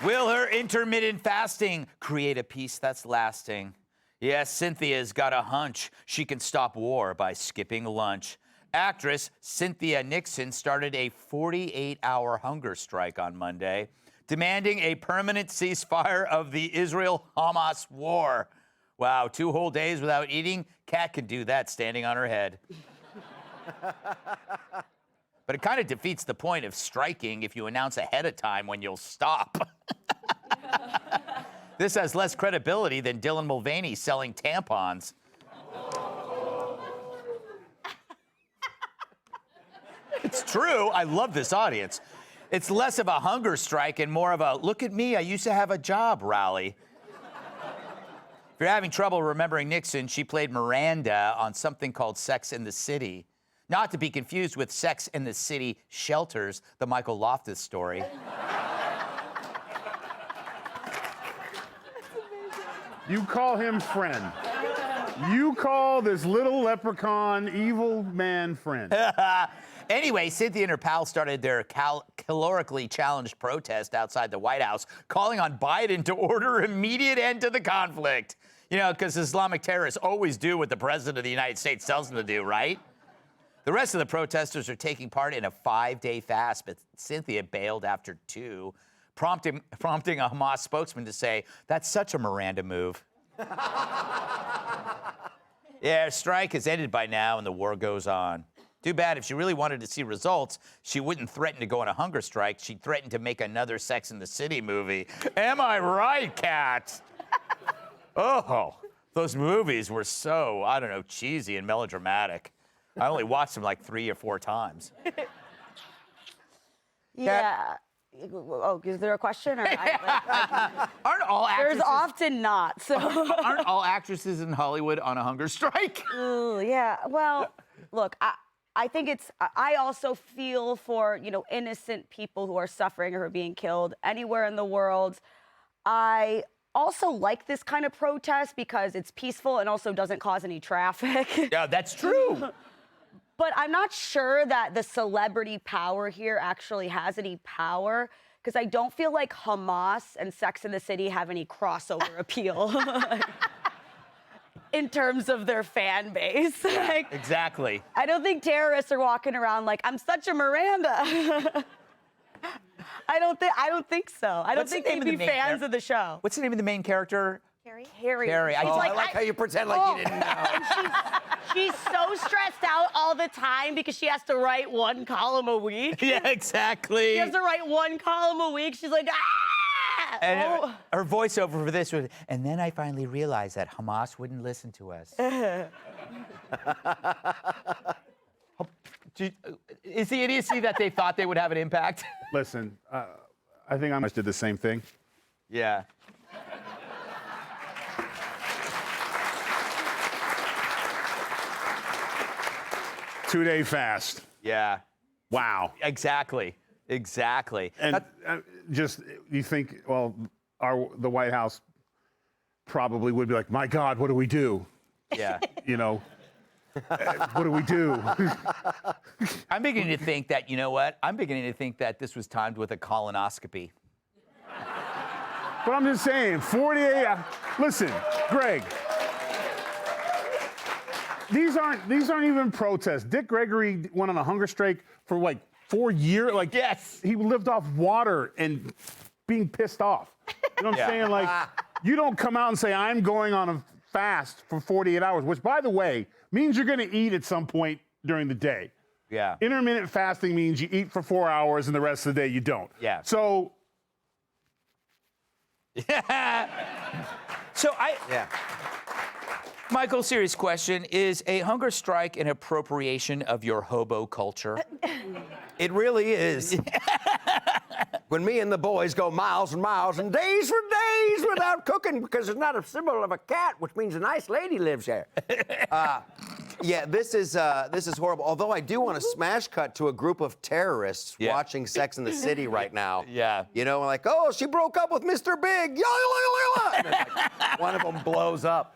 Will her intermittent fasting create a peace that's lasting? Yes, Cynthia's got a hunch she can stop war by skipping lunch. Actress Cynthia Nixon started a 48-hour hunger strike on Monday, demanding a permanent ceasefire of the Israel-Hamas war. Wow, 2 whole days without eating? Cat can do that standing on her head. But it kind of defeats the point of striking if you announce ahead of time when you'll stop. This has less credibility than Dylan Mulvaney selling tampons. It's true. I love this audience. It's less of a hunger strike and more of a look at me, I used to have a job rally. If you're having trouble remembering Nixon, she played Miranda on something called Sex and the City. Not to be confused with Sex and the City Shelters, the Michael Loftus story. You call him friend. You call this little leprechaun evil man friend. Anyway, Cynthia and her pal started their calorically challenged protest outside the White House, calling on Biden to order immediate end to the conflict. You know, because Islamic terrorists always do what the president of the United States tells them to do, right? The rest of the protesters are taking part in a 5-day fast, but Cynthia bailed after 2, prompting a Hamas spokesman to say, that's such a Miranda move. Yeah, strike has ended by now and the war goes on. Too bad. If she really wanted to see results, she wouldn't threaten to go on a hunger strike. She'd threaten to make another Sex and the City movie. Am I right, Kat? Oh, those movies were so, I don't know, cheesy and melodramatic. I only watched them like 3 or 4 times. Yeah. Oh, is there a question? Or Aren't all actresses? There's often not. So. Aren't all actresses in Hollywood on a hunger strike? Ooh, yeah. Well, look, I think it's. I also feel for innocent people who are suffering or who are being killed anywhere in the world. I also like this kind of protest because it's peaceful and also doesn't cause any traffic. Yeah, that's true. But I'm not sure that the celebrity power here actually has any power because I don't feel like Hamas and Sex and the City have any crossover appeal in terms of their fan base. Yeah, like, exactly. I don't think terrorists are walking around like, I'm such a Miranda. I don't think so. I don't think they'd be fans of the show. What's the name of the main character? Carrie. I like how you pretend like you didn't know. She's so stressed out all the time because she has to write 1 column a week. Yeah, exactly. She has to write 1 column a week. She's like, ah! And her voiceover for this was, and then I finally realized that Hamas wouldn't listen to us. Is the idiocy that they thought they would have an impact? Listen, I think I almost did the same thing. Yeah. Two-day fast. Yeah. Wow. Exactly. And just, you think, well, the White House probably would be like, my God, what do we do? Yeah. What do we do? I'm beginning to think that, you know what? I'm beginning to think that this was timed with a colonoscopy. But I'm just saying, 48 hours. Listen, Greg. These aren't even protests. Dick Gregory went on a hunger strike for like 4 years. Like, yes, he lived off water and being pissed off. You know what I'm saying? Like, you don't come out and say, I'm going on a fast for 48 hours, which, by the way, means you're going to eat at some point during the day. Yeah. Intermittent fasting means you eat for 4 hours and the rest of the day you don't. Yeah. So. Yeah. Yeah. Michael, serious question. Is a hunger strike an appropriation of your hobo culture? It really is. When me and the boys go miles and miles and days for days without cooking because there's not a symbol of a cat, which means a nice lady lives there. Yeah, this is horrible. Although I do want to smash cut to a group of terrorists watching Sex and the City right now. Yeah. You know, like, oh, she broke up with Mr. Big. And then, like, one of them blows up.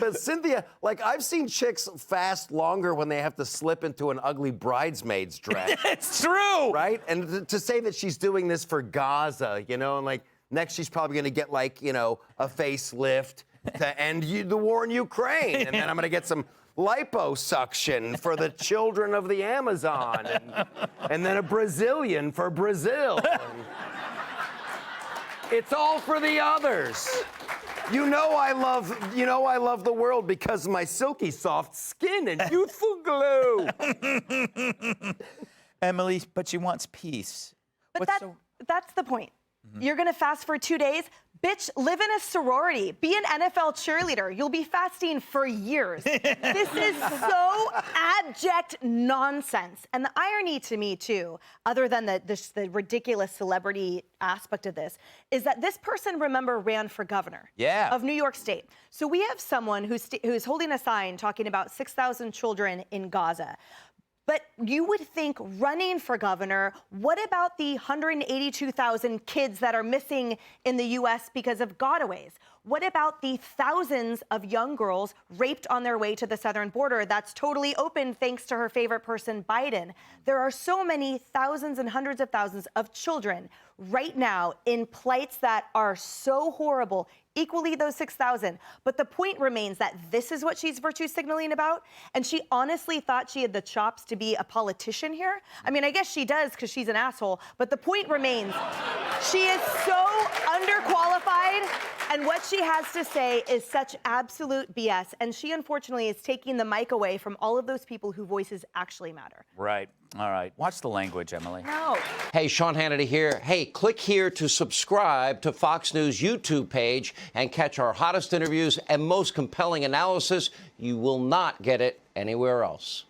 But because Cynthia, like, I've seen chicks fast longer when they have to slip into an ugly bridesmaid's dress. It's true. Right? And to say that she's doing this for Gaza, you know, and like next she's probably going to get like, you know, a facelift to end the war in Ukraine. And then I'm going to get some liposuction for the children of the Amazon. And then a Brazilian for Brazil. It's all for the others. You know I love the world because of my silky soft skin and youthful glow. Emily, but she wants peace. But that's the point. You're going to fast for 2 days? Bitch, live in a sorority. Be an NFL cheerleader. You'll be fasting for years. This is so abject nonsense. And the irony to me, too, other than the ridiculous celebrity aspect of this, is that this person, remember, ran for governor of New York State. So we have someone who's holding a sign talking about 6,000 children in Gaza. But you would think running for governor, what about the 182,000 kids that are missing in the U.S. because of gotaways? What about the thousands of young girls raped on their way to the southern border that's totally open thanks to her favorite person, Biden? There are so many thousands and hundreds of thousands of children right now in plights that are so horrible, equally those 6,000. But the point remains that this is what she's virtue signaling about. And she honestly thought she had the chops to be a politician here. I mean, I guess she does because she's an asshole. But the point remains, she is so underqualified. And what she has to say is such absolute BS. And she, unfortunately, is taking the mic away from all of those people whose voices actually matter. Right. All right. Watch the language, Emily. No. Hey, Sean Hannity here. Hey, click here to subscribe to Fox News YouTube page and catch our hottest interviews and most compelling analysis. You will not get it anywhere else.